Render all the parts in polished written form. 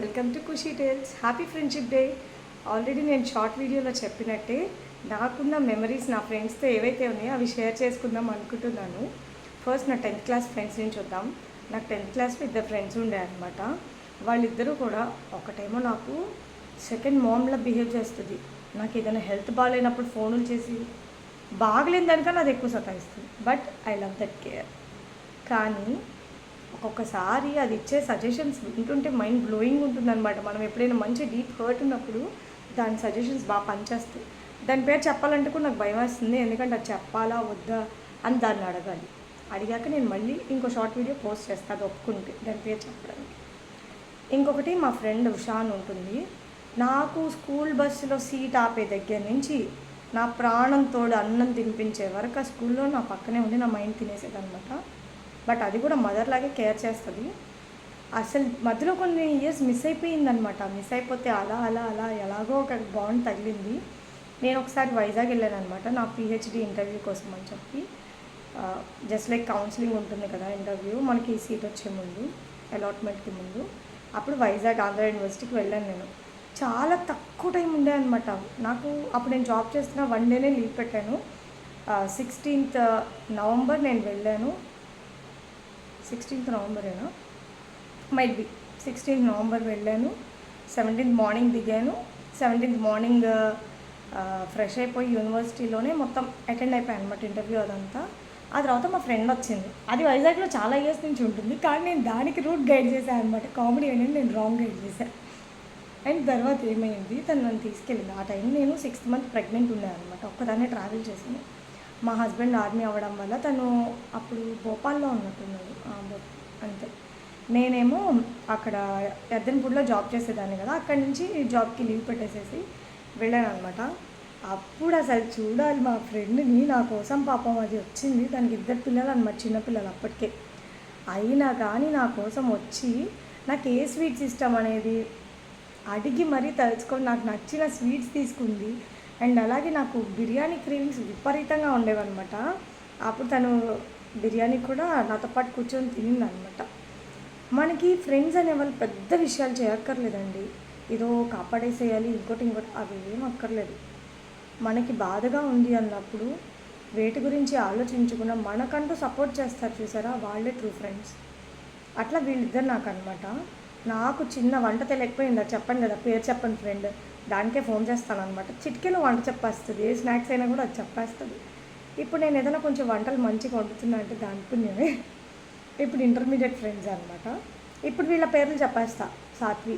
Welcome to Khushi tales. Happy friendship day. Already నేను short వీడియోలో చెప్పినట్టే నాకున్న మెమరీస్ నా ఫ్రెండ్స్తో ఏవైతే ఉన్నాయో అవి షేర్ చేసుకుందాం అనుకుంటున్నాను. ఫస్ట్ నా 10th క్లాస్ ఫ్రెండ్స్ నుంచి వద్దాం. నాకు 10th క్లాస్లో ఇద్దరు ఫ్రెండ్స్ ఉండే అనమాట. వాళ్ళిద్దరూ కూడా ఒకటేమో నాకు సెకండ్ మామ్లా బిహేవ్ చేస్తుంది. నాకు ఏదైనా హెల్త్ బాగాలేనప్పుడు ఫోన్లు చేసి బాగలేని దానికన్నా అది ఎక్కువ సతాయిస్తుంది. But I love that care. కానీ ఒక్కొక్కసారి అది ఇచ్చే సజెషన్స్ వింటుంటే మైండ్ బ్లోయింగ్ ఉంటుందన్నమాట. మనం ఎప్పుడైనా మంచి డీప్ హర్ట్ ఉన్నప్పుడు దాని సజెషన్స్ బాగా పనిచేస్తాయి. దాని పేరు చెప్పాలంటే కూడా నాకు భయం వేస్తుంది, ఎందుకంటే అది చెప్పాలా వద్దా అని దాన్ని అడగాలి. అడిగాక నేను మళ్ళీ ఇంకో షార్ట్ వీడియో పోస్ట్ చేస్తాను అది ఒప్పుకుంటే దాని పేరు చెప్పడానికి. ఇంకొకటి మా ఫ్రెండ్ ఉషా అని ఉంటుంది. నాకు స్కూల్ బస్సులో సీట్ ఆపే దగ్గర నుంచి నా ప్రాణంతో అన్నం తినిపించే వరకు ఆ స్కూల్లో నా పక్కనే ఉండి నా మైండ్ తినేసేదనమాట. బట్ అది కూడా మదర్ లాగే కేర్ చేస్తుంది. అసలు మధ్యలో కొన్ని ఇయర్స్ మిస్ అయిపోయిందనమాట. మిస్ అయిపోతే అలా అలా అలా ఎలాగో ఒక బాండ్ తగిలింది. నేను ఒకసారి వైజాగ్ వెళ్ళాను అనమాట నా పిహెచ్డి ఇంటర్వ్యూ కోసం అని చెప్పి. జస్ట్ లైక్ కౌన్సిలింగ్ ఉంటుంది కదా ఇంటర్వ్యూ, మనకి సీట్ వచ్చే ముందు అలాట్మెంట్కి ముందు. అప్పుడు వైజాగ్ ఆంధ్ర యూనివర్సిటీకి వెళ్ళాను నేను. చాలా తక్కువ టైం ఉండే అనమాట నాకు. అప్పుడు నేను జాబ్ చేస్తున్న 1 డేనే లీవ్ పెట్టాను. 16th నవంబర్ నేను వెళ్ళాను. 16th నవంబరేనా, might be 16th November వెళ్ళాను. 17th మార్నింగ్ దిగాను. 17th మార్నింగ్ ఫ్రెష్ అయిపోయి యూనివర్సిటీలోనే మొత్తం అటెండ్ అయిపోయాను అనమాట ఇంటర్వ్యూ అదంతా. ఆ తర్వాత మా ఫ్రెండ్ వచ్చింది. అది వైజాగ్లో చాలా ఇయర్స్ నుంచి ఉంటుంది, కానీ నేను దానికి రూట్ గైడ్ చేశాను అనమాట. కామెడీ అనేది నేను రాంగ్ గైడ్ చేశాను. అండ్ తర్వాత ఏమైంది, తను నన్ను తీసుకెళ్ళింది. ఆ టైం నేను 6th మంత్ ప్రెగ్నెంట్ ఉన్నాను అనమాట. ఒక్కదాన్నే ట్రావెల్ చేశాను. మా హస్బెండ్ ఆర్మీ అవ్వడం వల్ల తను అప్పుడు భోపాల్లో ఉన్నట్టున్నాడు అంతే. నేనేమో అక్కడ ఎద్దన్పూడిలో జాబ్ చేసేదాన్ని కదా, అక్కడి నుంచి జాబ్కి లీవ్ పెట్టేసేసి వెళ్ళాను అనమాట. అప్పుడు అసలు చూడాలి మా ఫ్రెండ్ని, నా కోసం పాపం అది వచ్చింది. దానికి 2 పిల్లలు అనమాట, చిన్నపిల్లలు అప్పటికే. అయినా కానీ నా కోసం వచ్చి నాకు ఏ స్వీట్స్ ఇష్టం అనేది అడిగి మరీ తలుచుకొని నాకు నచ్చిన స్వీట్స్ తీసుకుంది. అండ్ అలాగే నాకు బిర్యానీ క్రేవింగ్స్ విపరీతంగా ఉండేవన్నమాట. అప్పుడు తను బిర్యానీ కూడా నాతో పాటు కూర్చొని తినిందనమాట. మనకి ఫ్రెండ్స్ అనేవాళ్ళు పెద్ద విషయాలు చేయక్కర్లేదండి. ఏదో కాపాడేసేయాలి ఇంకోటి అవి ఏం అక్కర్లేదు. మనకి బాధగా ఉంది అన్నప్పుడు వేటి గురించి ఆలోచించకుండా మనకంటూ సపోర్ట్ చేస్తారు చూసారా, వాళ్ళే ట్రూ ఫ్రెండ్స్. అట్లా వీళ్ళిద్దరు నాకు అనమాట. నాకు చిన్న వంట తెలియకపోయిందా చెప్పండి కదా, పేరు చెప్పండి ఫ్రెండ్, దానికే ఫోన్ చేస్తాను అనమాట. చిటికెలో వంట చెప్పేస్తుంది, ఏ స్నాక్స్ అయినా కూడా అది చెప్పేస్తుంది. ఇప్పుడు నేను ఏదైనా కొంచెం వంటలు మంచిగా వండుతున్నా అంటే దాని పుణ్యమే. ఇప్పుడు ఇంటర్మీడియట్ ఫ్రెండ్స్ అనమాట. ఇప్పుడు వీళ్ళ పేర్లు చెప్పేస్తా. సాత్వి,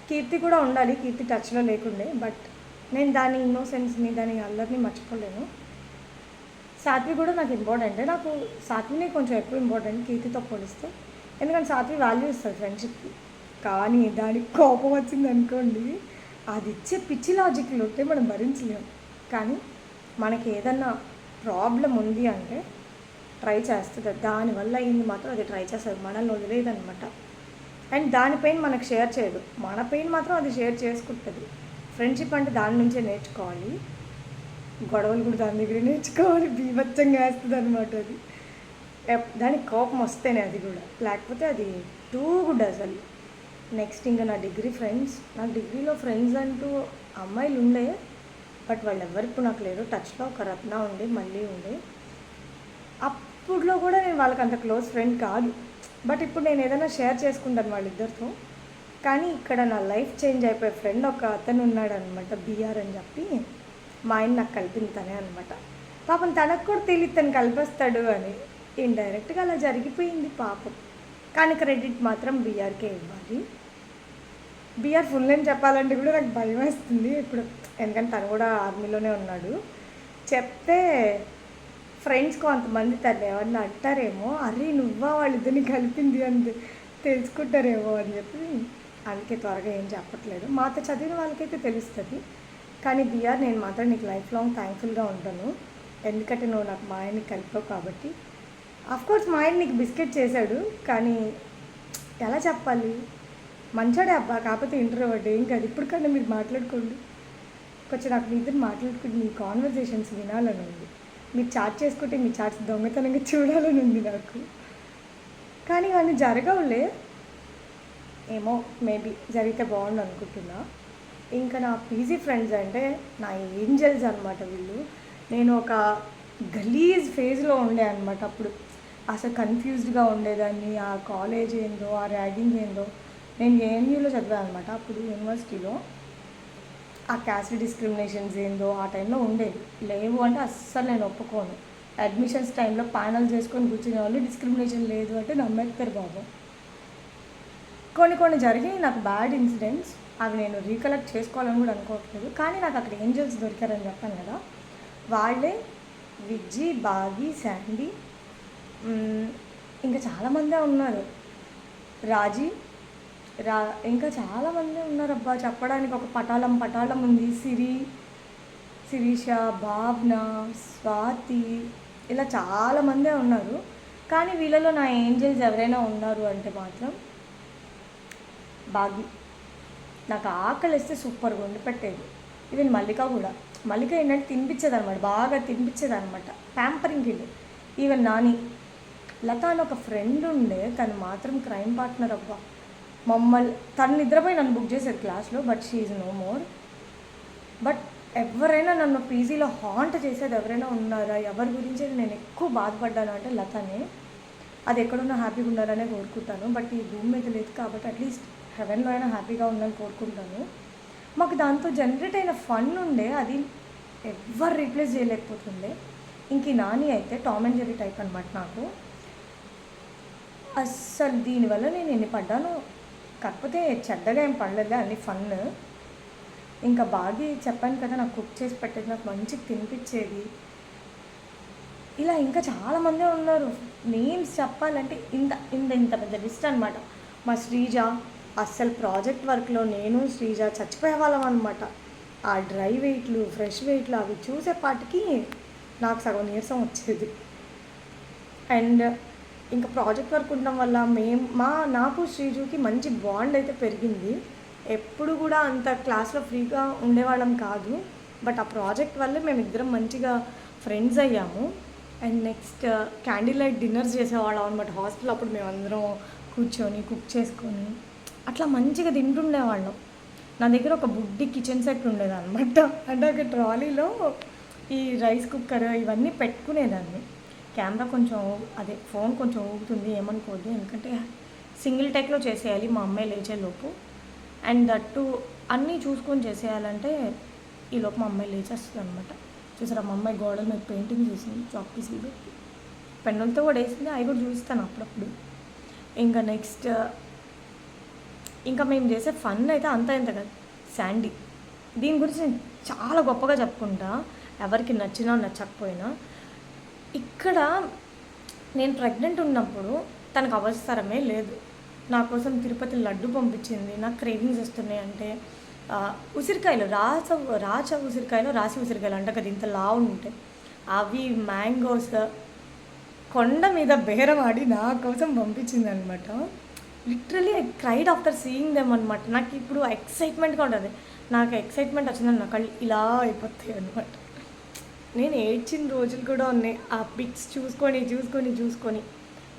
కీర్తి కూడా ఉండాలి, కీర్తి టచ్లో లేకుండే, బట్ నేను దాని ఇన్నోసెన్స్ని దాని అల్లరిని మర్చిపోలేను. సాత్వి కూడా నాకు ఇంపార్టెంటే. నాకు సాత్విని కొంచెం ఎక్కువ ఇంపార్టెంట్ కీర్తితో పోలిస్తే, ఎందుకంటే సాత్వి వాల్యూ ఇస్తుంది ఫ్రెండ్షిప్కి. కానీ దానికి కోపం వచ్చింది అనుకోండి, అది ఇచ్చే పిచ్చి లాజిక్లు ఉంటే మనం భరించలేము. కానీ మనకి ఏదన్నా ప్రాబ్లం ఉంది అంటే ట్రై చేస్తుంది. దానివల్ల అయింది మాత్రం అది ట్రై చేస్తుంది, మనల్ని వదిలేదనమాట. అండ్ దాని పెయిన్ మనకు షేర్ చేయదు, మన పెయిన్ మాత్రం అది షేర్ చేసుకుంటుంది. ఫ్రెండ్షిప్ అంటే దాని నుంచే నేర్చుకోవాలి. గొడవలు కూడా దాని దగ్గర నేర్చుకోవాలి. బీభత్సంగా వేస్తుంది అనమాట అది. దానికి కోపం వస్తేనే అది కూడా, లేకపోతే అది టూ గుడ్ అసలు. నెక్స్ట్ ఇంకా నా డిగ్రీ ఫ్రెండ్స్. నా డిగ్రీలో ఫ్రెండ్స్ అంటూ అమ్మాయిలు ఉండే, బట్ వాళ్ళు ఎవరికి నాకు లేరు. టచ్లో ఒక రత్న ఉండే, మళ్ళీ ఉండే. అప్పుడులో కూడా నేను వాళ్ళకి అంత క్లోజ్ ఫ్రెండ్ కాదు, బట్ ఇప్పుడు నేను ఏదైనా షేర్ చేసుకుంటాను వాళ్ళిద్దరితో. కానీ ఇక్కడ నా లైఫ్ చేంజ్ అయిపోయే ఫ్రెండ్ ఒక అతను ఉన్నాడు అనమాట, బిఆర్ అని చెప్పి. మా ఆయన నాకు కలిపింది తనే అనమాట. పాపం తనకు కూడా తెలియదు తను కలిపేస్తాడు అని. ఇండైరెక్ట్గా అలా జరిగిపోయింది పాపం. కానీ క్రెడిట్ మాత్రం బిఆర్కే ఇవ్వాలి. బిఆర్ ఫుల్ నేమ్ చెప్పాలంటే కూడా నాకు భయం వేస్తుంది ఇప్పుడు, ఎందుకంటే తను కూడా ఆర్మీలోనే ఉన్నాడు. చెప్తే ఫ్రెండ్స్ కొంతమంది తను ఎవరిని అంటారేమో, అరే నువ్వా వాళ్ళిద్దరిని కలిపింది అని తెలుసుకుంటారేమో అని చెప్పి అందుకే త్వరగా ఏం చెప్పట్లేదు. మాతో చదివిన వాళ్ళకైతే తెలుస్తుంది. కానీ బిఆర్, నేను మాత్రం నీకు లైఫ్ లాంగ్ థ్యాంక్ఫుల్గా ఉంటాను, ఎందుకంటే నువ్వు నాకు మా ఆయన్ని కలిపావు కాబట్టి. అఫ్కోర్స్ మా ఆయన నీకు బిస్కెట్ చేశాడు, కానీ ఎలా చెప్పాలి, మంచోడే అబ్బా, కాకపోతే ఇంట్రోవర్ట్, ఏం కాదు. ఇప్పుడు కన్నా మీరు మాట్లాడుకోండి. కొంచెం నాకు మీ ఇద్దరు మాట్లాడుకుంటే మీ కాన్వర్జేషన్స్ వినాలని ఉంది. మీరు చాట్ చేసుకుంటే మీ చాట్స్ దొంగతనంగా చూడాలని ఉంది నాకు. కానీ ఇవన్నీ జరగవులే. ఏమో మేబీ జరిగితే బాగుండు అనుకుంటున్నా. ఇంకా నా పీజీ ఫ్రెండ్స్ అంటే నా ఏంజల్స్ అనమాట వీళ్ళు. నేను ఒక గలీజ్ ఫేజ్లో ఉండే అనమాట అప్పుడు. అసలు కన్ఫ్యూజ్డ్గా ఉండేదాన్ని. ఆ కాలేజ్ ఏందో, ఆ ర్యాగింగ్ ఏందో. నేను ఏఎన్యూలో చదివాను అనమాట అప్పుడు యూనివర్సిటీలో. ఆ క్యాస్ట్ డిస్క్రిమినేషన్స్ ఏందో ఆ టైంలో ఉండేది. లేవు అంటే అస్సలు నేను ఒప్పుకోను. అడ్మిషన్స్ టైంలో ప్యానల్ చేసుకొని కూర్చునే వాళ్ళు డిస్క్రిమినేషన్ లేదు అంటే నమ్మేస్తారు బాబు. కొన్ని జరిగాయి నాకు బ్యాడ్ ఇన్సిడెంట్స్. అవి నేను రీకలెక్ట్ చేసుకోవాలని కూడా అనుకోవట్లేదు. కానీ నాకు అక్కడ ఏంజల్స్ దొరికారని చెప్పాను కదా, వాళ్ళే విజ్జి, బాగి, శాండీ, ఇంకా చాలామందే ఉన్నారు. రాజీ, ఇంకా చాలామంది ఉన్నారు అబ్బా. చెప్పడానికి ఒక పటాలం ఉంది. శిరీష, భావన, స్వాతి, ఇలా చాలామందే ఉన్నారు. కానీ వీళ్ళలో నా ఏంజల్స్ ఎవరైనా ఉన్నారు అంటే మాత్రం బాగి. నాకు ఆకలి వేస్తే సూపర్గా వండి పెట్టేది. ఈవెన్ మల్లిక ఏంటంటే తినిపించేది అనమాట, బాగా తినిపించేది అనమాట. ప్యాంపరింగ్ ఇది. ఈవెన్ నాని, లత అని ఒక ఫ్రెండ్ ఉండే, తను మాత్రం క్రైమ్ పార్ట్నర్ అబ్బా. తను నిద్రపోయి నన్ను బుక్ చేసేది క్లాస్లో, but she is no more. But ఎవరైనా నన్ను పీజీలో హాంట్ చేసేది ఎవరైనా ఉన్నారా, ఎవరి గురించి నేను ఎక్కువ బాధపడ్డాను అంటే లతనే. అది ఎక్కడున్నా హ్యాపీగా ఉండాలనే కోరుకుంటాను. బట్ ఈ భూమి మీద లేదు కాబట్టి అట్లీస్ట్ హెవెన్లో అయినా హ్యాపీగా ఉండాలని కోరుకుంటాను. మాకు దాంతో జనరేట్ అయిన ఫన్ ఉండే, అది ఎవ్వరు రీప్లేస్ చేయలేకపోతుండే. ఇంక ఈ నాని అయితే టామ్ అండ్ జెర్రీ టైప్ అనమాట నాకు. అస్సలు దీనివల్ల నేను ఎన్ని పడ్డాను. కాకపోతే చెడ్డగా ఏం పడలేదు, అన్ని ఫన్. ఇంకా బాగా చెప్పాను కదా, నాకు కుక్ చేసి పెట్టేది, నాకు మంచిగా తినిపించేది. ఇలా ఇంకా చాలామందే ఉన్నారు. నేమ్స్ చెప్పాలంటే ఇంత పెద్ద లిస్ట్ అనమాట. మా శ్రీజ, అస్సలు ప్రాజెక్ట్ వర్క్లో నేను శ్రీజ చచ్చిపోయే వాళ్ళం అనమాట. ఆ డ్రై వెయిట్లు, ఫ్రెష్ వెయిట్లు అవి చూసేపాటికి నాకు సగం నీరసం వచ్చేది. అండ్ ఇంకా ప్రాజెక్ట్ వర్క్ ఉండడం వల్ల నాకు శ్రీజుకి మంచి బాండ్ అయితే పెరిగింది. ఎప్పుడు కూడా అంత క్లాస్లో ఫ్రీగా ఉండేవాళ్ళం కాదు. బట్ ఆ ప్రాజెక్ట్ వల్లే మేమిద్దరం మంచిగా ఫ్రెండ్స్ అయ్యాము. And next candle light dinners చేసేవాళ్ళం అనమాట హాస్టల్. అప్పుడు మేమందరం కూర్చొని కుక్ చేసుకొని అట్లా మంచిగా తింటుండేవాళ్ళం. నా దగ్గర ఒక బుడ్డి కిచెన్ సెట్ ఉండేది అనమాట. అంటే ఒక ట్రాలీలో ఈ రైస్ కుక్కర్ ఇవన్నీ పెట్టుకునేదాన్ని. కెమెరా ఫోన్ కొంచెం ఊగుతుంది, ఏమనుకోవద్దు. ఎందుకంటే సింగిల్ టేక్లో చేసేయాలి మా అమ్మాయి లేచేలోపు. అండ్ దట్టు అన్నీ చూసుకొని చేసేయాలంటే ఈలోపు మా అమ్మాయి లేచేస్తుంది అనమాట. చూసారా, మా అమ్మాయి గోడల మీద పెయింటింగ్ చేసింది, చాక్ పీసులు పెట్టి పెన్నులతో కూడా వేసింది. అవి కూడా చూస్తాను అప్పుడప్పుడు. ఇంకా నెక్స్ట్ ఇంకా మేము చేసే ఫన్ అయితే అంతా ఇంత కదా. శాండీ, దీని గురించి నేను చాలా గొప్పగా చెప్పుకుంటా, ఎవరికి నచ్చినా నచ్చకపోయినా. ఇక్కడ నేను ప్రెగ్నెంట్ ఉన్నప్పుడు తనకు అవసరమే లేదు. నా కోసం తిరుపతి లడ్డు పంపించింది. నాకు క్రేవింగ్స్ వస్తున్నాయి అంటే ఉసిరికాయలు, రాచ ఉసిరికాయలు, రాసి ఉసిరికాయలు అంట కదా, ఇంత లావు ఉంటాయి అవి, మ్యాంగోస్ కొండ మీద బేరమాడి నా కోసం పంపించింది అనమాట. Literally I cried after seeing them అనమాట. నాకు ఇప్పుడు ఎక్సైట్మెంట్గా ఉంటుంది. నాకు ఎక్సైట్మెంట్ వచ్చిందని నా కళ్ళు ఇలా అయిపోతాయి అనమాట. నేను ఏడ్చిన రోజులు కూడా ఉన్నాయి ఆ పిక్స్ చూసుకొని.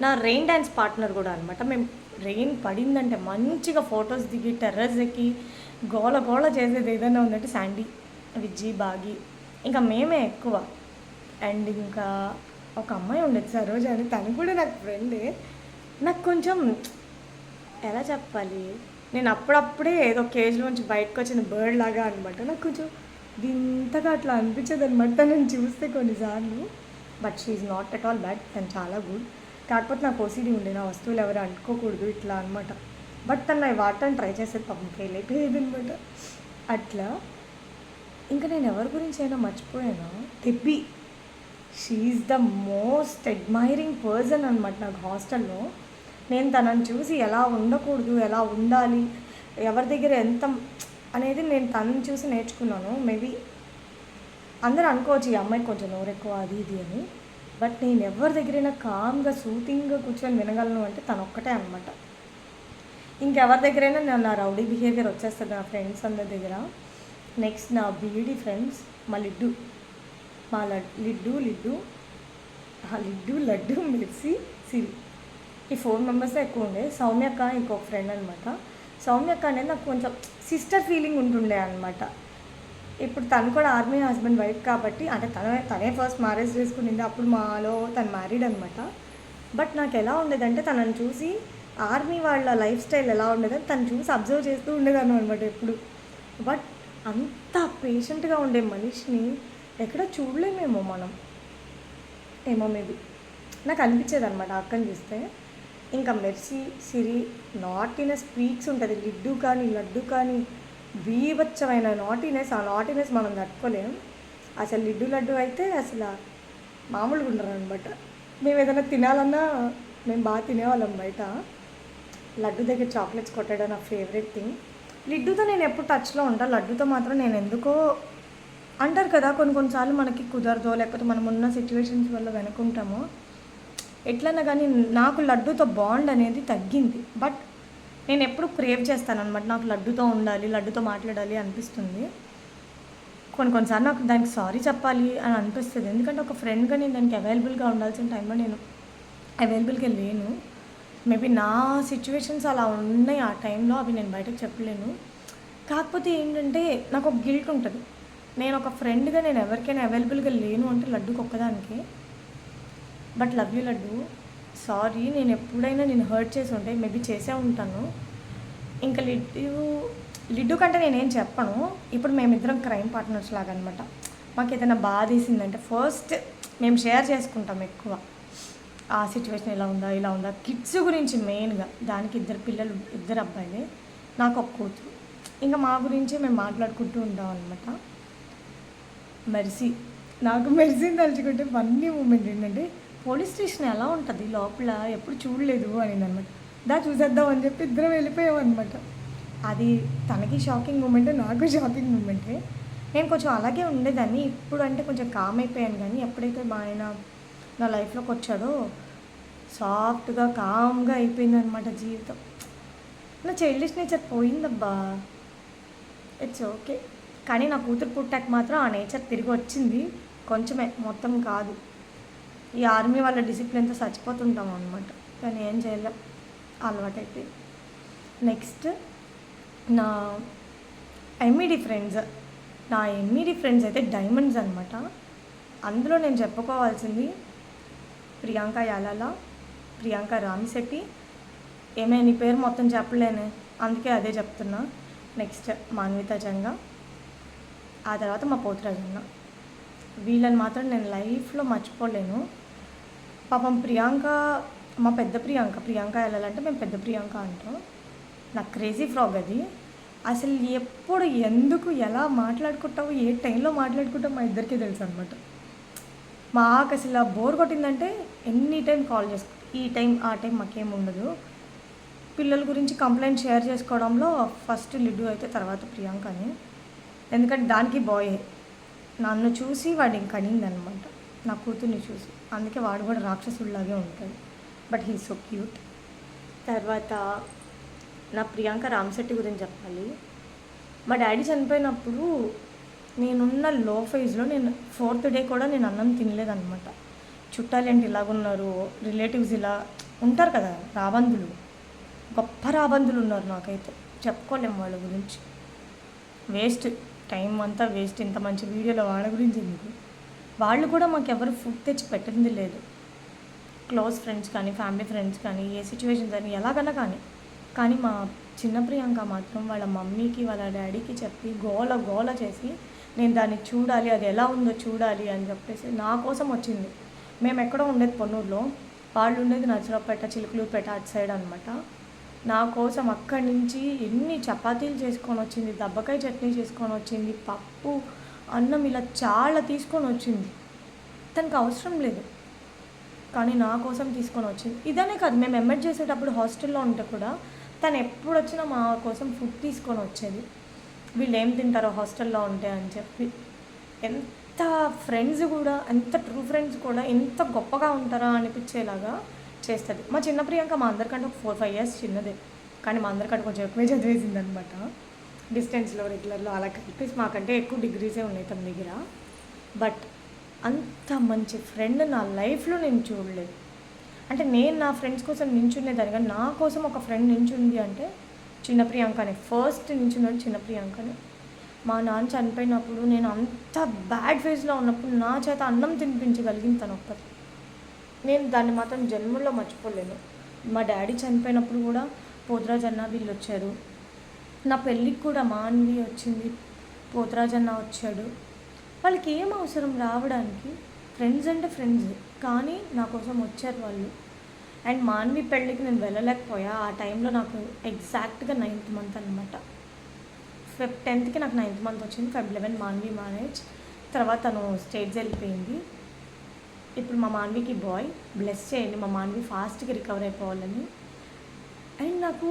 నా రెయిన్ డ్యాన్స్ పార్ట్నర్ కూడా అనమాట. మేము రెయిన్ పడిందంటే మంచిగా ఫొటోస్ దిగి టెర్రస్ ఎక్కి గోల చేసేది ఏదైనా ఉందంటే శాండీ, విజ్జి, బాగి, ఇంకా మేమే ఎక్కువ. అండ్ ఇంకా ఒక అమ్మాయి ఉండేది సరోజ అని, తను కూడా నాకు ఫ్రెండే. నాకు కొంచెం ఎలా చెప్పాలి, నేను అప్పుడప్పుడే ఏదో కేజ్లోంచి బయటకు వచ్చిన బర్డ్ లాగా అనమాట. నాకు కొంచెం వింతగా అట్లా అనిపించేది అనమాట తనని చూస్తే కొన్నిసార్లు. But she is not at all bad, తను చాలా గుడ్. కాకపోతే నాకు ఓసీడీ ఉండే, నా వస్తువులు ఎవరు అంటుకోకూడదు ఇట్లా అనమాట. బట్ తను అవి వాడటానికి ట్రై చేసేది, పాపం ఫెయిల్ అయిపోయేది అనమాట. అట్లా ఇంకా నేను ఎవరి గురించి అయినా మర్చిపోయాను, తెప్పి. She is the most admiring person అనమాట నాకు హాస్టల్లో. నేను తనని చూసి ఎలా ఉండకూడదు, ఎలా ఉండాలి, ఎవరి దగ్గర ఎంత అనేది నేను తనని చూసి నేర్చుకున్నాను. మేబీ అందరూ అనుకోవచ్చు ఈ అమ్మాయికి కొంచెం నోరెక్కువ అది ఇది అని. బట్ నేను ఎవరి దగ్గరైనా కామ్గా సూతింగ్గా కూర్చొని వినగలను అంటే తను ఒక్కటే అనమాట. ఇంకెవరి దగ్గరైనా నేను నా రౌడీ బిహేవియర్ వచ్చేస్తుంది నా ఫ్రెండ్స్ అందరి దగ్గర. నెక్స్ట్ నా బీఈడి ఫ్రెండ్స్, మా లిడ్డు, లడ్డు, మిర్సి, సిరి, ఈ 4 మెంబర్సే ఎక్కువ ఉండే. సౌమ్యక్క ఇంకొక ఫ్రెండ్ అనమాట. సౌమ్యక్క అనేది నాకు కొంచెం సిస్టర్ ఫీలింగ్ ఉంటుండే అనమాట. ఇప్పుడు తను కూడా ఆర్మీ హస్బెండ్ వైఫ్ కాబట్టి, అంటే తనే ఫస్ట్ మ్యారేజ్ చేసుకునింది, అప్పుడు మాలో తను మ్యారీడ్ అనమాట. బట్ నాకు ఎలా ఉండేదంటే తనని చూసి ఆర్మీ వాళ్ళ లైఫ్ స్టైల్ ఎలా ఉండేదని తను చూసి అబ్జర్వ్ చేస్తూ ఉండేదాన్ని అనమాట ఎప్పుడు. బట్ అంత పేషెంట్గా ఉండే మనిషిని ఎక్కడ చూడలేమేమో మనం, ఏమో మేబీ నాకు అనిపించేది అనమాట అక్కని చూస్తే. ఇంకా మెర్సీ, సిరి నాటినెస్ స్పీక్స్ ఉంటుంది. లడ్డు కానీ బీభత్సమైన నాటినెస్. ఆ నాటినెస్ మనం తట్టుకోలేము. అసలు లడ్డు అయితే అసలు మామూలుగా ఉండరు అనమాట. మేము ఏదైనా తినాలన్నా మేము బాగా తినేవాళ్ళం బయట. లడ్డు దగ్గర చాక్లెట్స్ కొట్టడం నా ఫేవరెట్ థింగ్. లడ్డుతో నేను ఎప్పుడు టచ్లో ఉంటాను. లడ్డుతో మాత్రం నేను ఎందుకో అంటారు కదా, కొన్నిసార్లు మనకి కుదరదో, లేకపోతే మనం ఉన్న సిచ్యువేషన్స్ వల్ల వెనుకుంటామో, ఎట్లన్నా కానీ నాకు లడ్డుతో బాండ్ అనేది తగ్గింది. బట్ నేను ఎప్పుడు క్రేవ్ చేస్తానన్నమాట, నాకు లడ్డుతో ఉండాలి, లడ్డుతో మాట్లాడాలి అనిపిస్తుంది. కొన్నిసార్లు నాకు దానికి సారీ చెప్పాలి అని అనిపిస్తుంది. ఎందుకంటే ఒక ఫ్రెండ్గా నేను దానికి అవైలబుల్గా ఉండాల్సిన టైంలో నేను అవైలబుల్గా లేను. మేబీ నా సిచ్యువేషన్స్ అలా ఉన్నాయి ఆ టైంలో, అవి నేను బయటకు చెప్పలేను. కాకపోతే ఏంటంటే నాకు ఒక గిల్ట్ ఉంటుంది. నేను ఒక ఫ్రెండ్గా నేను ఎవరికైనా అవైలబుల్గా లేను అంటే లడ్డుకి ఒక్కదానికి. But love you laddu, sorry, నేను ఎప్పుడైనా నేను హర్ట్ చేసి ఉంటే మేబీ చేసే ఉంటాను. ఇంకా లిడ్డు కంటే నేనేం చెప్పను. ఇప్పుడు మేమిద్దరం క్రైమ్ పార్ట్నర్స్ లాగా అనమాట. మాకు ఏదైనా బాధ వేసిందంటే ఫస్ట్ మేము షేర్ చేసుకుంటాం ఎక్కువ. ఆ సిచ్యువేషన్ ఇలా ఉందా, కిడ్స్ గురించి మెయిన్గా. దానికి ఇద్దరు అబ్బాయిలే, నాకు ఒక కూతురు. ఇంకా మా గురించి మేము మాట్లాడుకుంటూ ఉంటాం అనమాట. నాకు మెర్సీని తలుచుకుంటే ఫన్నీ మూమెంట్ ఏంటంటే, పోలీస్ స్టేషన్ ఎలా ఉంటుంది లోపల ఎప్పుడు చూడలేదు అని అనమాట. చూసేద్దాం అని చెప్పి ఇద్దరం వెళ్ళిపోయాం అనమాట. అది తనకి షాకింగ్ మూమెంటే, నాకు షాకింగ్ మూమెంటే. నేను కొంచెం అలాగే ఉండేదాన్ని. ఇప్పుడు అంటే కొంచెం కామ్ అయిపోయాను. కానీ ఎప్పుడైతే మా ఆయన నా లైఫ్లోకి వచ్చాడో సాఫ్ట్గా కామ్గా అయిపోయిందనమాట జీవితం. నా చైల్డిష్ నేచర్ పోయిందబ్బా, ఇట్స్ ఓకే. కానీ నా కూతురు పుట్టాక మాత్రం ఆ నేచర్ తిరిగి వచ్చింది. కొంచెమే, మొత్తం కాదు. ఈ ఆర్మీ వాళ్ళ డిసిప్లిన్తో చచ్చిపోతుంటాం అనమాట. కానీ ఏం చేయలేం, అలవాటు అయిపోయింది. నెక్స్ట్ నా ఎంఈడి ఫ్రెండ్స్ అయితే డైమండ్స్ అనమాట. అందులో నేను చెప్పుకోవాల్సింది ప్రియాంక యాలాల, ప్రియాంక రామిశెట్టి. నీ పేరు మొత్తం చెప్పలేనే, అందుకే అదే చెప్తున్నా. నెక్స్ట్ మాన్విత జంగా, ఆ తర్వాత మా పోతురాజన్న. వీళ్ళని మాత్రం నేను లైఫ్లో మర్చిపోలేను. పాపం ప్రియాంక, మా పెద్ద ప్రియాంక వెళ్ళాలంటే మేము పెద్ద ప్రియాంక అంటాం. నాకు క్రేజీ ఫ్రాగ్ అది. అసలు ఎప్పుడు ఎందుకు ఎలా మాట్లాడుకుంటావు, ఏ టైంలో మాట్లాడుకుంటావు మా ఇద్దరికీ తెలుసు అనమాట. మాకు అసలు బోర్ కొట్టిందంటే ఎనీ టైం కాల్ చేసుకుంటాం. ఈ టైం ఆ టైం మాకేం ఉండదు. పిల్లల గురించి కంప్లైంట్ షేర్ చేసుకోవడంలో ఫస్ట్ లిడ్డు అయితే, తర్వాత ప్రియాంకని. ఎందుకంటే దానికి బాయ్ నన్ను చూసి వాడు ఇంక అనిందనమాట, నా కూతుర్ని చూసి. అందుకే వాడు కూడా రాక్షసుడిలాగే ఉంటాడు. But he so cute. తర్వాత నా ప్రియాంక రామశెట్టి గురించి చెప్పాలి. మా డాడీ చనిపోయినప్పుడు నేనున్న లో ఫేజ్లో నేను 4th డే కూడా నేను అన్నం తినలేదన్నమాట. చుట్టాలు ఏంటి ఇలాగున్నారు, రిలేటివ్స్ ఇలా ఉంటారు కదా, రాబందులు, గొప్ప రాబందులు ఉన్నారు. నాకైతే చెప్పుకోలేము వాళ్ళ గురించి. వేస్ట్, టైం అంతా వేస్ట్. ఇంత మంచి వీడియోలో వాళ్ళ గురించి ఎందుకు. వాళ్ళు కూడా మాకు ఎవరు ఫుడ్ తెచ్చి పెట్టింది లేదు. క్లోజ్ ఫ్రెండ్స్ కానీ, ఫ్యామిలీ ఫ్రెండ్స్ కానీ, ఏ సిచ్యువేషన్స్ అని ఎలాగన్నా కానీ మా చిన్న ప్రియాంక మాత్రం వాళ్ళ మమ్మీకి వాళ్ళ డాడీకి చెప్పి గోల చేసి నేను దాన్ని చూడాలి, అది ఎలా ఉందో చూడాలి అని చెప్పేసి నా కోసం వచ్చింది. మేము ఎక్కడో ఉండేది పొన్నూరులో, వాళ్ళు ఉండేది నర్సరావుపేట, చిలుకలూరుపేట అటు సైడ్ అనమాట. నా కోసం అక్కడి నుంచి ఎన్ని చపాతీలు చేసుకొని వచ్చింది, దబ్బకాయ చట్నీ చేసుకొని వచ్చింది, పప్పు అన్నం ఇలా చాలా తీసుకొని వచ్చింది. తనకు అవసరం లేదు కానీ నా కోసం తీసుకొని వచ్చింది. ఇదనే కాదు, మేము ఎంఎడ్ చేసేటప్పుడు హాస్టల్లో ఉంటే కూడా తను ఎప్పుడు వచ్చినా మా కోసం ఫుడ్ తీసుకొని వచ్చేది. వీళ్ళు ఏం తింటారో హాస్టల్లో ఉంటే అని చెప్పి. ఎంత ఫ్రెండ్స్ కూడా, ఎంత ట్రూ ఫ్రెండ్స్ కూడా ఎంత గొప్పగా ఉంటారా అనిపించేలాగా చేస్తుంది. మా చిన్న ప్రియాంక మా అందరికంటే ఒక 4-5 years చిన్నదే, కానీ మా అందరికంటే కొంచెం ఎక్కువే చదివేసింది అనమాట. డిస్టెన్స్లో, రెగ్యులర్లో అలా కలిపేసి మాకంటే ఎక్కువ డిగ్రీసే ఉన్నాయి తన దగ్గర. బట్ అంత మంచి ఫ్రెండ్ నా లైఫ్లో నేను చూడలేదు. అంటే నేను నా ఫ్రెండ్స్ కోసం నించునేదాన్ని, కానీ నా కోసం ఒక ఫ్రెండ్ నించుంది అంటే చిన్న ప్రియాంకనే, ఫస్ట్ నుంచి ఉన్నది చిన్న ప్రియాంకనే. మా నాన్న చనిపోయినప్పుడు నేను అంత బ్యాడ్ ఫేజ్లో ఉన్నప్పుడు నా చేత అన్నం తినిపించగలిగింది తను ఒక్కటి. నేను దాన్ని మాత్రం జన్మల్లో మర్చిపోలేను. మా డాడీ చనిపోయినప్పుడు కూడా పోతురాజ్ అన్న వీళ్ళు వచ్చారు. నా పెళ్ళికి కూడా మాన్వి వచ్చింది, పోతురాజ్ అన్న వచ్చాడు. వాళ్ళకి ఏం అవసరం రావడానికి, ఫ్రెండ్స్ అంటే ఫ్రెండ్స్, కానీ నా కోసం వచ్చారు వాళ్ళు. అండ్ మాన్వి పెళ్ళికి నేను వెళ్ళలేకపోయా. ఆ టైంలో నాకు ఎగ్జాక్ట్గా 9th మంత్ అనమాట. Feb 10th నాకు 9th మంత్ వచ్చింది. Feb 11 Manvi marriage. తర్వాత తను స్టేట్స్ వెళ్ళిపోయింది. ఇప్పుడు మా మాన్వికి బాయ్, బ్లెస్ చేయండి మా మాన్వి ఫాస్ట్గా రికవర్ అయిపోవాలని. అండ్ నాకు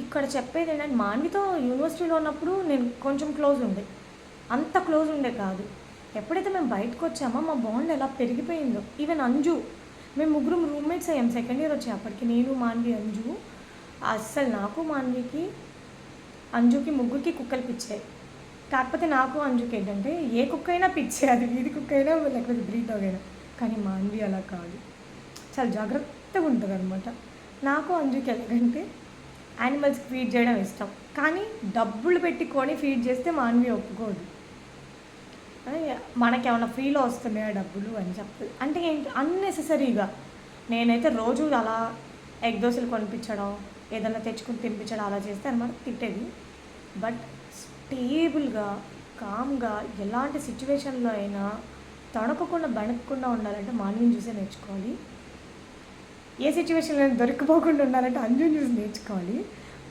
ఇక్కడ చెప్పేది ఏంటంటే, మాన్వితో యూనివర్సిటీలో ఉన్నప్పుడు నేను కొంచెం క్లోజ్ ఉండే, అంత క్లోజ్ ఉండే కాదు. ఎప్పుడైతే మేము బయటకు వచ్చామో మా బాండ్ ఎలా పెరిగిపోయిందో. ఈవెన్ అంజు, మేము ముగ్గురం రూమ్మేట్స్ అయ్యాం సెకండ్ ఇయర్ వచ్చేప్పటికి, నేను మాన్వి అంజు. అస్సలు నాకు మాన్వికి అంజుకి ముగ్గురికి కుక్కలు పిచ్చాయి. కాకపోతే నాకు అంజుకి ఏంటంటే ఏ కుక్క అయినా పిచ్చే, అది వీధి కుక్క అయినా లేకపోతే బ్రీడ్ డాగ్ అయినా. కానీ మాన్వి అలా కాదు, చాలా జాగ్రత్తగా ఉంటుంది అనమాట. నాకు అంజుకి ఎలాగంటే యానిమల్స్కి ఫీడ్ చేయడం ఇష్టం, కానీ డబ్బులు పెట్టుకొని ఫీడ్ చేస్తే మాన్వి ఒప్పుకోదు. మనకేమైనా ఫ్రీలో వస్తున్నాయా డబ్బులు అని చెప్పి, అంటే ఏంటి అన్నెసెసరీగా. నేనైతే రోజు అలా ఎగ్ దోశలు కొనిపించడం, ఏదైనా తెచ్చుకుని తినిపించడం అలా చేస్తే అనమాట తిట్టేది. బట్ స్టేబుల్గా, కామ్గా, ఎలాంటి సిచ్యువేషన్లో అయినా తణుకకుండా బెణకకుండా ఉండాలంటే మాన్విని చూసే నేర్చుకోవాలి. ఏ సిచ్యువేషన్లో దొరికిపోకుండా ఉండాలంటే అంజుని చూసి నేర్చుకోవాలి.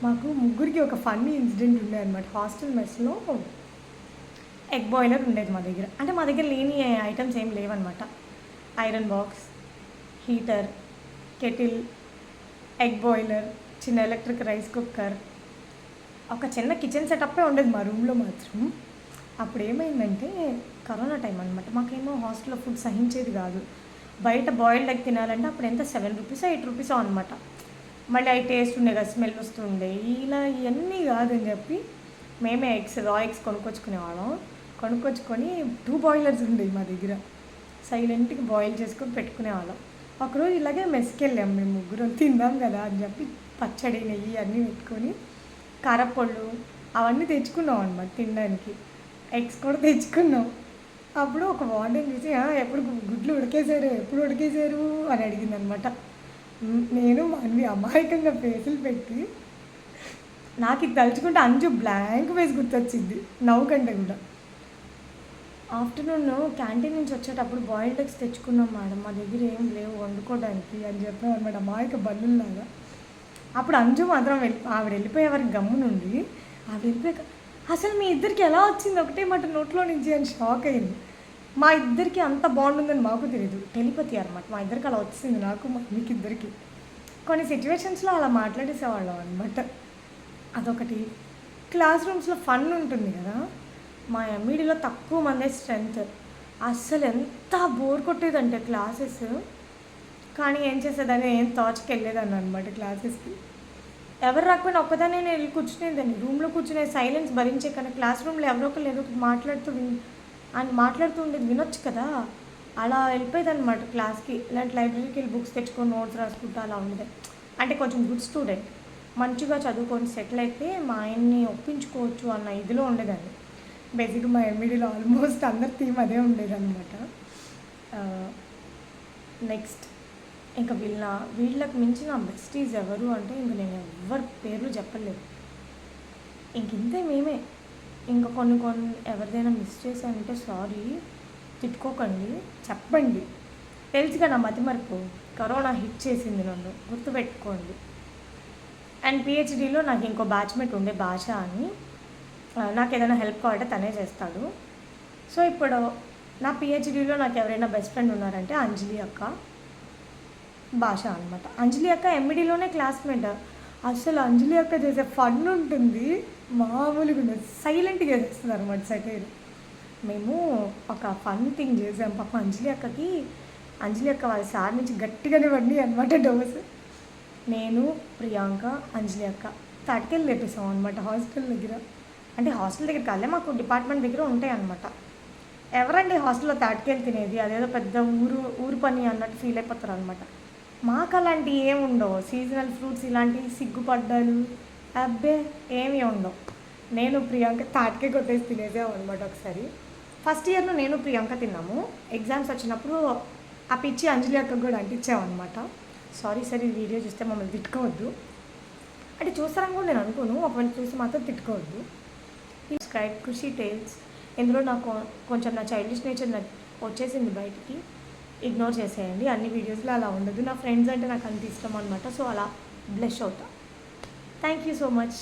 మాకు ముగ్గురికి ఒక ఫన్నీ ఇన్సిడెంట్ ఉండేది అనమాట. హాస్టల్ మెస్లో ఎగ్ బాయిలర్ ఉండేది మా దగ్గర. అంటే మా దగ్గర లేని ఐటమ్స్ ఏం లేవన్నమాట. Iron box, heater, kettle, egg boiler, చిన్న ఎలక్ట్రిక్ రైస్ కుక్కర్, ఒక చిన్న కిచెన్ సెటప్పే ఉండేది మా రూమ్లో మాత్రం. అప్పుడు ఏమైందంటే కరోనా టైం అనమాట. మాకేమో హాస్టల్లో ఫుడ్ సహించేది కాదు. బయట బాయిల్డ్ ఎగ్ తినాలంటే అప్పుడు ఎంత 7 రూపీస్ 8 రూపీస్ అనమాట. మళ్ళీ అవి టేస్ట్ ఉండే కదా, స్మెల్ వస్తుండే, ఇలా ఇవన్నీ కాదని చెప్పి మేమే రా ఎగ్స్ కొనుక్కొచ్చుకునేవాళ్ళం. కొనుక్కొచ్చుకొని 2 బాయిలర్స్ ఉండేవి మా దగ్గర. సైలెంట్గా బాయిల్ చేసుకొని పెట్టుకునేవాళ్ళం. ఒకరోజు ఇలాగే మెస్కి వెళ్ళాం మేము ముగ్గురం, తిందాం కదా అని చెప్పి పచ్చడి, నెయ్యి అన్నీ పెట్టుకొని కారపొళ్ళు అవన్నీ తెచ్చుకున్నాం అనమాట తినడానికి. ఎగ్స్ కూడా తెచ్చుకున్నాం. అప్పుడు ఒక వార్డెన్ చూసి ఎప్పుడు గుడ్లు ఉడికేశారు, ఎప్పుడు ఉడికేశారు అని అడిగింది అనమాట. నేను మాన్వి అమాయకంగా ఫేసులు పెట్టి, నాకు ఇది తలుచుకుంటే అంజు బ్లాంక్ ఫేస్ గుర్తొచ్చింది నవ్వుకంటే కూడా. ఆఫ్టర్నూన్ క్యాంటీన్ నుంచి వచ్చేటప్పుడు బాయిల్డ్ ఎగ్స్ తెచ్చుకున్నాం మేడం, మా దగ్గర ఏం లేవు వండుకోవడానికి అని చెప్పాం అనమాట, అమాయక బల్లులాగా. అప్పుడు అంజు మాత్రం ఆవిడ వెళ్ళిపోయే వరకు గమ్మునుండి, ఆవిడ వెళ్ళిపోయాక అసలు మీ ఇద్దరికి ఎలా వచ్చింది ఒకటే మాట నోట్లో నుంచి అని షాక్ అయింది. మా ఇద్దరికి అంత బాగుంటుందని మాకు తెలియదు, టెలిపతి అనమాట. మా ఇద్దరికి అలా వచ్చింది, నాకు మీకు ఇద్దరికి. కొన్ని సిచ్యువేషన్స్లో అలా మాట్లాడేసేవాళ్ళం అనమాట. అదొకటి. క్లాస్ రూమ్స్లో ఫన్ ఉంటుంది కదా, మా ఎంఈడీలో తక్కువ మందే స్ట్రెంత్. అస్సలు ఎంత బోర్ కొట్టేదంటే క్లాసెస్. కానీ ఏం చేసేదాన్ని, ఏం తోచకెళ్ళేదాన్ని అనమాట క్లాసెస్కి. ఎవరు రాకపోయినా ఒక్కదాన్ని నేను వెళ్ళి కూర్చునేదాన్ని, రూమ్లో కూర్చునే సైలెన్స్ భరించే. కానీ క్లాస్ రూమ్లో ఎవరో ఒకరు ఏదో ఒకటి మాట్లాడుతూ ఉండేది, వినొచ్చు కదా. అలా వెళ్ళిపోయేది అనమాట క్లాస్కి. ఇలాంటి లైబ్రరీకి వెళ్ళి బుక్స్ తెచ్చుకొని నోట్స్ రాసుకుంటూ అలా ఉండేది. అంటే కొంచెం గుడ్ స్టూడెంట్, మంచిగా చదువుకొని సెటిల్ అయితే మా ఆయన్ని ఒప్పించుకోవచ్చు అన్న ఇదిలో ఉండేదాన్ని. బేసిక్గా మా ఎంఈడీలో ఆల్మోస్ట్ అందరి థీమ్ అదే ఉండేదన్నమాట. నెక్స్ట్ ఇంకా వీళ్ళకి మించిన బెస్టీస్ ఎవరు అంటే ఇంక నేను ఎవరి పేర్లు చెప్పలేదు. ఇంతే మేమే. ఇంకా కొన్ని ఎవరిదైనా మిస్ చేశానంటే సారీ, తిట్టుకోకండి, చెప్పండి. తెలుసుగా నా మతిమరుపు, కరోనా హిట్ చేసింది నన్ను, గుర్తుపెట్టుకోండి. అండ్ పిహెచ్డీలో నాకు ఇంకో బ్యాచ్మేట్ ఉండే భాష అని, నాకు ఏదైనా హెల్ప్ కావాలంటే తనే చేస్తాడు. సో ఇప్పుడు నా పిహెచ్డీలో నాకు ఎవరైనా బెస్ట్ ఫ్రెండ్ ఉన్నారంటే అంజలి అక్క, భాష అనమాట. అంజలి అక్క ఎంఈడీలోనే క్లాస్మేట్. అసలు అంజలి అక్క చేసే ఫన్ ఉంటుంది మామూలుగా ఉండదు, సైలెంట్గా చేస్తుంది అనమాట సెటైర్. మేము ఒక ఫన్ థింగ్ చేసాం పాప అంజలి అక్క వాళ్ళ సార్ నుంచి గట్టిగానే పడి అనమాట డోస్. నేను, ప్రియాంక, అంజలి అక్క తాటికెళ్ళి లేపేసాం అనమాట హాస్టల్ దగ్గర. అంటే హాస్టల్ దగ్గర కాలే, మాకు డిపార్ట్మెంట్ దగ్గర ఉంటాయి అనమాట. ఎవరండి హాస్టల్లో తాటికెళ్ళి తినేది, అదేదో పెద్ద ఊరు పని అన్నట్టు ఫీల్ అయిపోతారు అనమాట. మాకు అలాంటివి ఏముండవు, సీజనల్ ఫ్రూట్స్ ఇలాంటివి సిగ్గుపడ్డాలు అబ్బే ఏమీ ఉండవు. నేను ప్రియాంక తాటికే కొట్టేసి తినేసాము అనమాట ఒకసారి. ఫస్ట్ ఇయర్లో నేను ప్రియాంక తిన్నాము. ఎగ్జామ్స్ వచ్చినప్పుడు ఆ పిచ్చి అంజలి అక్కకు కూడా అంటించామన్నమాట. సారీ సార్, ఈ వీడియో చూస్తే మమ్మల్ని తిట్టుకోవద్దు. అంటే చూస్తారని కూడా నేను అనుకోను, ఒకవేళ చూసి మాత్రం తిట్టుకోవద్దు. సబ్స్క్రైబ్ ఖుషి టేల్స్. ఇందులో నాకు కొంచెం నా చైల్డిష్ నేచర్ వచ్చేసింది బయటికి. ఇగ్నోర్ చేసేయండి, అన్ని వీడియోస్లో అలా ఉండదు. నా ఫ్రెండ్స్ అంటే నాకు అంత ఇష్టం అనమాట, సో అలా బ్లెష్ అవుతా. Thank you so much.